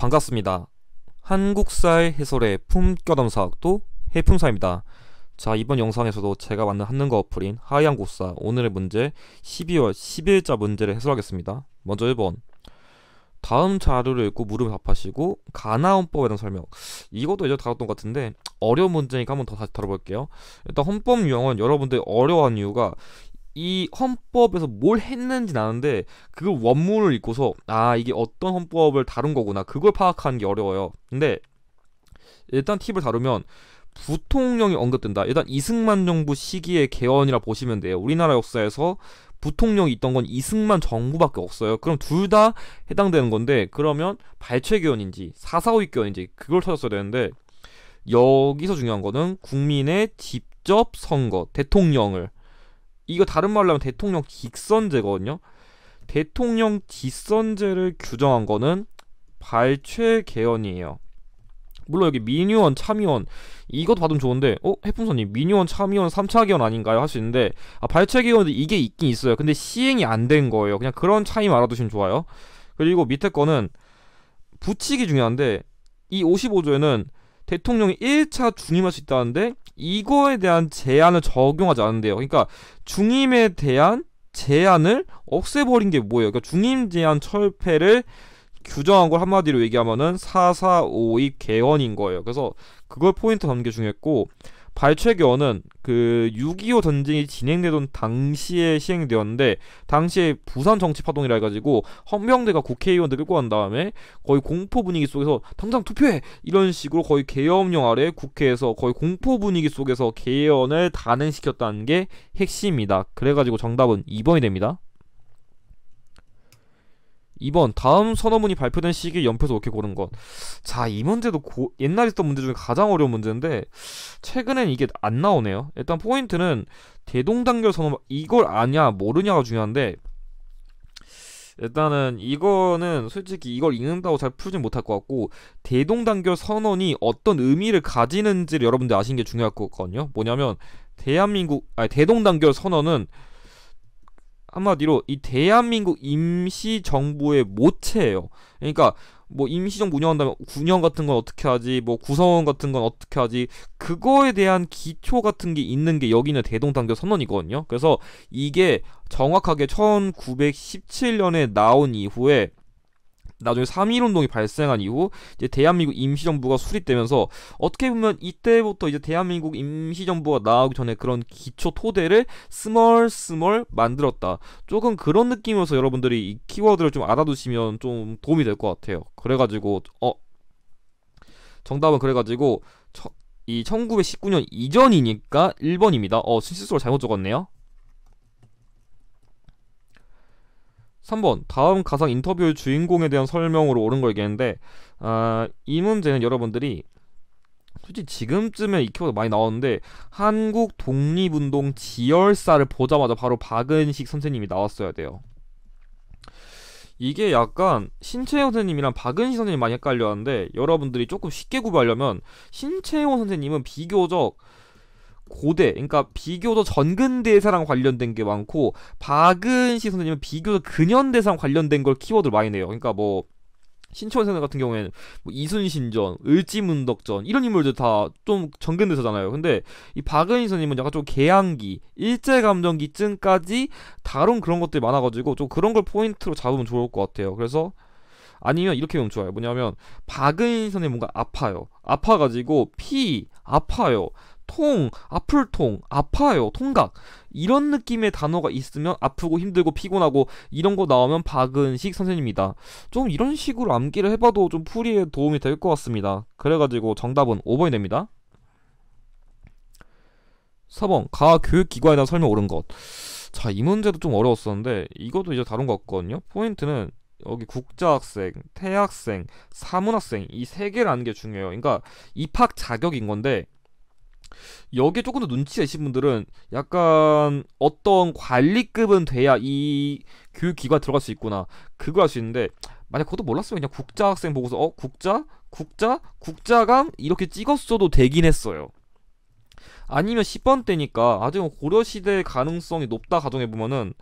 반갑습니다. 한국사의 해설의 품격담사학도 해품사입니다. 자, 이번 영상에서도 제가 만든 한능가 어플인 하이한국사 오늘의 문제 12월 10일자 문제를 해설하겠습니다. 먼저 1번, 다음 자료를 읽고 물음을 답하시고 가나헌법에 대한 설명. 이것도 예전에 다뤘던 것 같은데 어려운 문제니까 한번 더 다시 다뤄볼게요. 일단 헌법 유형은 여러분들이 어려워하는 이유가 이 헌법에서 뭘 했는지는 아는데 그걸 원문을 읽고서 이게 어떤 헌법을 다룬 거구나 그걸 파악하는 게 어려워요. 근데 일단 팁을 다루면 부통령이 언급된다. 일단 이승만 정부 시기의 개헌이라 보시면 돼요. 우리나라 역사에서 부통령이 있던 건 이승만 정부밖에 없어요. 그럼 둘 다 해당되는 건데, 그러면 발췌 개헌인지 4.4.5 개헌인지 그걸 찾았어야 되는데, 여기서 중요한 거는 국민의 직접 선거, 대통령을, 이거 다른 말로 하면 대통령 직선제거든요. 대통령 직선제를 규정한 거는 발췌 개헌이에요. 물론 여기 민의원, 참의원 이것도 받으면 좋은데 해풍선님 민의원, 참의원 3차 개헌 아닌가요? 할 수 있는데 발췌 개헌도 이게 있긴 있어요. 근데 시행이 안 된 거예요. 그냥 그런 차이만 알아두시면 좋아요. 그리고 밑에 거는 부칙이 중요한데, 이 55조에는 대통령이 1차 중임할 수 있다는데 이거에 대한 제한을 적용하지 않는데요. 그러니까 중임에 대한 제한을 없애버린 게 뭐예요? 그러니까 중임 제한 철폐를 규정한 걸 한마디로 얘기하면은 4.4.5 개헌인 거예요. 그래서 그걸 포인트 잡는 게 중요했고, 발췌 개헌은 그 6.25 전쟁이 진행되던 당시에 시행되었는데, 당시에 부산 정치 파동이라 해가지고 헌병대가 국회의원들 끌고 간 다음에 거의 공포 분위기 속에서 당장 투표해! 이런 식으로 거의 계엄령 아래 국회에서 거의 공포 분위기 속에서 개헌을 단행시켰다는 게 핵심입니다. 그래가지고 정답은 2번이 됩니다. 2번, 다음 선언문이 발표된 시기에 연표에서 어떻게 고른 것. 자, 이 문제도 옛날에 있던 문제 중에 가장 어려운 문제인데 최근엔 이게 안 나오네요. 일단 포인트는 대동단결 선언, 이걸 아냐 모르냐가 중요한데, 일단은 이거는 솔직히 이걸 읽는다고 잘 풀진 못할 것 같고, 대동단결 선언이 어떤 의미를 가지는지를 여러분들 아시는 게 중요할 것 같거든요. 뭐냐면 대동단결 선언은 한마디로 이 대한민국 임시정부의 모체예요. 그러니까 뭐 임시정부 운영한다면 군영 같은 건 어떻게 하지, 뭐 구성원 같은 건 어떻게 하지, 그거에 대한 기초 같은 게 있는 게 여기는 대동단결 선언이거든요. 그래서 이게 정확하게 1917년에 나온 이후에, 나중에 3.1운동이 발생한 이후 이제 대한민국 임시정부가 수립되면서 어떻게 보면 이때부터 이제 대한민국 임시정부가 나오기 전에 그런 기초 토대를 스멀스멀 만들었다. 조금 그런 느낌이어서 여러분들이 이 키워드를 좀 알아두시면 좀 도움이 될 것 같아요. 그래가지고 정답은 그래가지고 이 1919년 이전이니까 1번입니다. 실수로 잘못 적었네요. 3번, 다음 가상 인터뷰의 주인공에 대한 설명으로 옳은 걸 얘기했는데, 이 문제는 여러분들이 솔직히 지금쯤에 이 키워드 많이 나오는데, 한국 독립운동 지열사를 보자마자 바로 박은식 선생님이 나왔어야 돼요. 이게 약간 신채영 선생님이랑 박은식 선생님 많이 헷갈려 하는데, 여러분들이 조금 쉽게 구별하려면 신채영 선생님은 비교적 고대, 그러니까 비교적 전근대사랑 관련된 게 많고, 박은식 선생님은 비교적 근현대사랑 관련된 걸 키워드를 많이 내요. 그러니까 뭐 신채원 선생 같은 경우에는 뭐 이순신전, 을지문덕전 이런 인물들 다 좀 전근대사잖아요. 근데 이 박은식 선생님은 약간 좀 개항기, 일제감정기쯤까지 다룬 그런 것들이 많아가지고 좀 그런 걸 포인트로 잡으면 좋을 것 같아요. 그래서 아니면 이렇게 보면 좋아요. 뭐냐면 박은식 선생님 뭔가 아파요. 아파가지고 아파요. 아플 통, 아파요, 통각, 이런 느낌의 단어가 있으면 아프고 힘들고 피곤하고 이런 거 나오면 박은식 선생님이다. 좀 이런 식으로 암기를 해봐도 좀 풀이에 도움이 될 것 같습니다. 그래가지고 정답은 5번이 됩니다. 4번, 가 교육기관에 대한 설명 옳은 것. 자, 이 문제도 좀 어려웠었는데 이것도 이제 다룬 것 같거든요. 포인트는 여기 국자학생, 태학생, 사문학생 이 세 개를 아는 게 중요해요. 그러니까 입학 자격인 건데, 여기에 조금 더 눈치가 있으신 분들은 약간 어떤 관리급은 돼야 이 교육기관 들어갈 수 있구나, 그거 할 수 있는데, 만약 그것도 몰랐으면 그냥 국자학생 보고서 국자감 이렇게 찍었어도 되긴 했어요. 아니면 10번 때니까 아직 고려시대 가능성이 높다 가정해보면은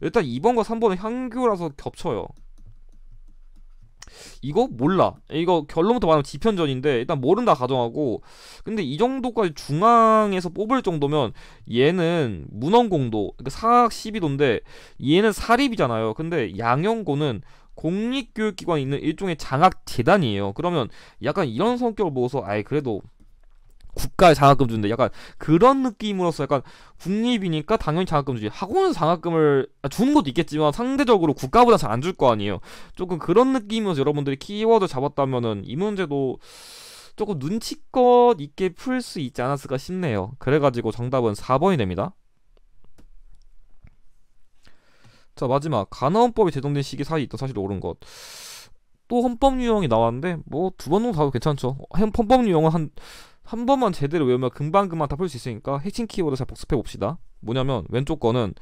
일단 2번과 3번은 향교라서 겹쳐요. 이거 몰라. 이거 결론부터 말하면 지편전인데 일단 모른다 가정하고, 근데 이 정도까지 중앙에서 뽑을 정도면 얘는 문헌공도 그러니까 사학 12도인데 얘는 사립이잖아요. 근데 양형고는 공립교육기관에 있는 일종의 장학 재단이에요. 그러면 약간 이런 성격을 보고서 아이 그래도 국가에 장학금 주는데 약간 그런 느낌으로서 약간 국립이니까 당연히 장학금 주지, 학원에서 장학금을 주는 것도 있겠지만 상대적으로 국가보다 잘 안 줄 거 아니에요. 조금 그런 느낌이어서 여러분들이 키워드 잡았다면은 이 문제도 조금 눈치껏 있게 풀 수 있지 않았을까 싶네요. 그래가지고 정답은 4번이 됩니다. 자, 마지막 가나헌법이 제정된 시기 사이에 있던 사실이 옳은 것. 또 헌법 유형이 나왔는데 뭐 두 번 정도 봐도 괜찮죠. 헌법 유형은 한 번만 제대로 외우면 금방금방 다 풀 수 있으니까 핵심 키워드 잘 복습해 봅시다. 뭐냐면 왼쪽 거는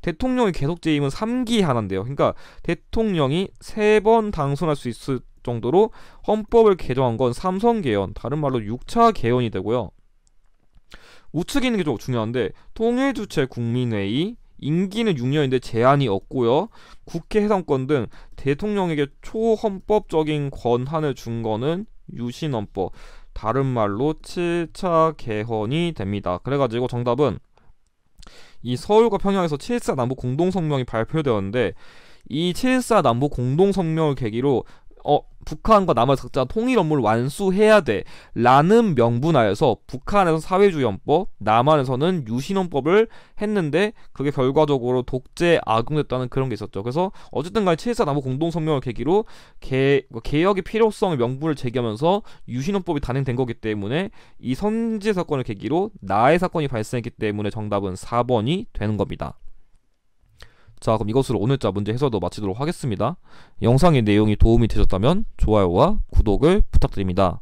대통령의 계속 재임은 3기 하나인데요. 그러니까 대통령이 3번 당선할 수 있을 정도로 헌법을 개정한 건 삼선 개헌, 다른 말로 6차 개헌이 되고요. 우측에 있는 게 좀 중요한데 통일주체 국민회의, 임기는 6년인데 제한이 없고요. 국회 해당권 등 대통령에게 초헌법적인 권한을 준 거는 유신헌법, 다른 말로 7차 개헌이 됩니다. 그래가지고 정답은 이 서울과 평양에서 7.4 남북 공동성명이 발표되었는데 이 7.4 남북 공동성명을 계기로 북한과 남한의 각자 통일 업무를 완수해야 돼 라는 명분하에서 북한에서 사회주의헌법, 남한에서는 유신헌법을 했는데 그게 결과적으로 독재에 악용됐다는 그런 게 있었죠. 그래서 어쨌든 간에 7.4 남북 공동성명을 계기로 개혁의 필요성의 명분을 제기하면서 유신헌법이 단행된 거기 때문에 이 선제 사건을 계기로 나의 사건이 발생했기 때문에 정답은 4번이 되는 겁니다. 자, 그럼 이것으로 오늘자 문제 해설도 마치도록 하겠습니다. 영상의 내용이 도움이 되셨다면 좋아요와 구독을 부탁드립니다.